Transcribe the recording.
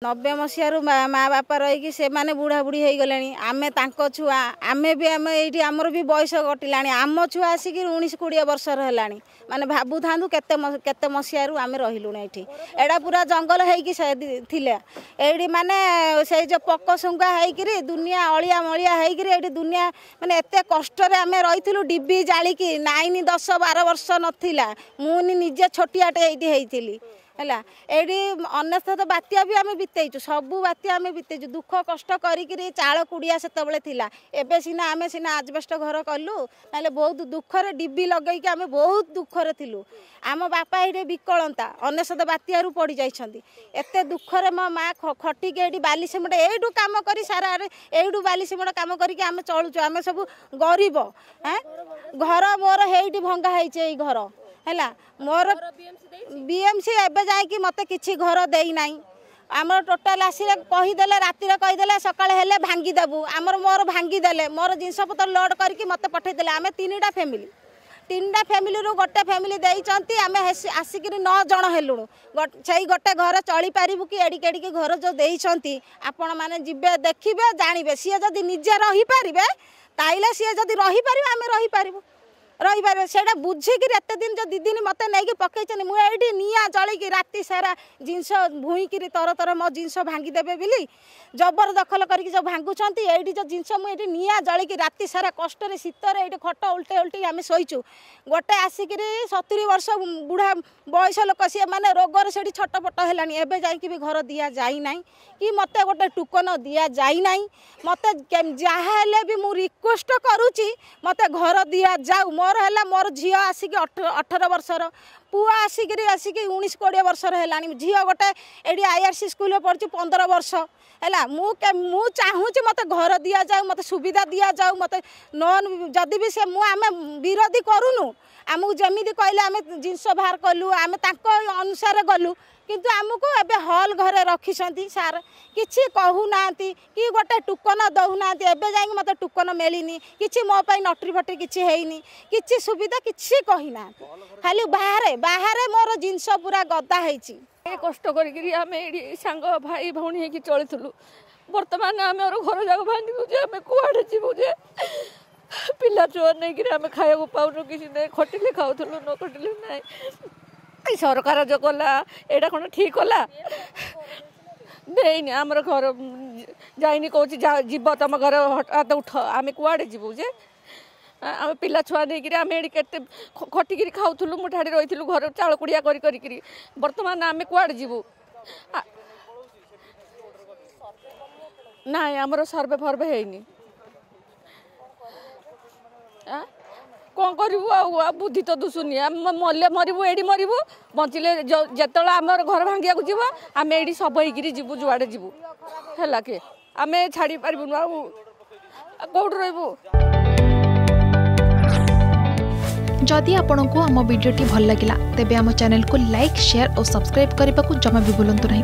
90 मसीह माँ बापा रही से माने बुढ़ा बुढ़ी हो गले आमे तांको छुआ आमे भी आम ये आमर भी बयस कटिला आम छुआ आसिक 19-20 वर्षर है माने भाबु था केते मसीह आम रहीलु ये एडा पूरा जंगल होती माने से जो पक सुंगा होकर दुनिया अलिया मलिया होकर दुनिया माने एत कष्ट आम रही डिबी जालिकी 9-10-12 वर्ष नाला मुझे निजे छोटियाटे ये है ये अनेक बात्या भी आम बीतेचु सबू बात्या आम बीतेचु दुख कष्ट करी चाल कुड़िया से एबे सिना आम सिना आजबेस्ट घर कलु ना बहुत दुखरे डिबी लगेक आम बहुत दुखरे थिलु आम बापा ये विकलता अनेक बात्या पड़ जाइछंती एते दुखरे मो माँ खटिक ये बाली सिमेंट एठू कम कर सारा एठू बाली सिमेंट कम करके आम चलुचु आम सब गरीब घर मोर हेटी भंगा है घर है मोर बीएमसी एबे जाकि मत किसी घर देना आमर टोटाल आसिले कहीदेले रातिर कहीदेले सकाळे हेले भांगीदेबू आमर मोर भांगीदेले मोर जिनस पतर लोड करके मत पठेदेले आम 3टा फैमिली रू गोटे फैमिली देइचंती आम आसिक 9 जन हेलुणु से गोटे घर चली पारिबु कि एडिकेडिकी घर जो देइचंती आपण माने जिबे देखिबे जानिबे सी जदी निजे रही पारिबे ताइले सी जदी रही पारिबे आम रही पारिबु रही पारे से बुझिक एत दिन जो 2 दिन मत नहीं पकई मुझे निआ जलिकी राति सारा जिनस भूईक तर तर मो जिनस भांगीदेवे बोली जबरदखल करके जो भांगुंट ये जो जिनस मुझे निआ जलिकी राति सारा कष्ट शीतर ये खट उल्टे उल्टे आम शोचु गोटे आसिक 70 वर्ष बुढ़ा बयस लोक सी मैंने रोगर से छटपट है एवं भी घर दि जाना कि मत गोटे टुकन दि जाना मत जहाँ भी मुझे रिक्वेस्ट करुच्ची मत घर दि जाऊ मोर है मोर झी आसिक 18 वर्षर पुआ आसिक 19-20 वर्षर है झी गोटे ये IRC स्कूल पढ़ी 15 वर्ष है मु चाहूँगी मत घर दि जाऊ मत सुविधा दि जाऊ मत नन जदि भी से आम विरोधी करूनु आमको जमी कहले आम जिनस बाहर कलु आम अनुसार गलु किंतु आमको एबे हॉल घरे रखिछंती सार किछि कहूना कि गोटे टुकन दौना एबे जाई मते टुकन मिलनी किछि मो पई नटरी फटरी किछि हेइनी किछि सुविधा किछि कहिना खाली बाहरे बाहरे मोर जिनस पूरा गदा हेछि कष्ट करी आम ये सांग भाई भौणी होगी चलुलु बर्तमान आम घर जाक भांगी दूचे आम कुआड़े जीवु जे पिला छुआ नहीं आम खाया पाऊनु किसी नहीं खटिले खाऊलु न खटिले ना सरकार जो कला एटा कौन ठीक कला देनी आमर घर जाइनी कौच जीव तुम घर हटात उठ आम कुआड़े जीवु जे आम पिला छुआ नहीं आम ये खटिकी खाऊलु मुठाड़ी रही घर चाल कुड़िया करी बर्तमान आम कुआड़े जीवु ना आमर सर्वे फर्वे है कौन करूँ बुद्धि तो दुसुनी मल्ले मरबू एडी मरबू बचिले जिते आम घर भांगिया जीव आम ये सब जीवु जुआड़े जीवु है कि आम छाड़ी पार्बुन कौट रु जदि आपंक आम भिडी भल लगा तेब आम चैनल को लाइक शेयर और सब्सक्राइब करने को जमा भी भूलु नहीं।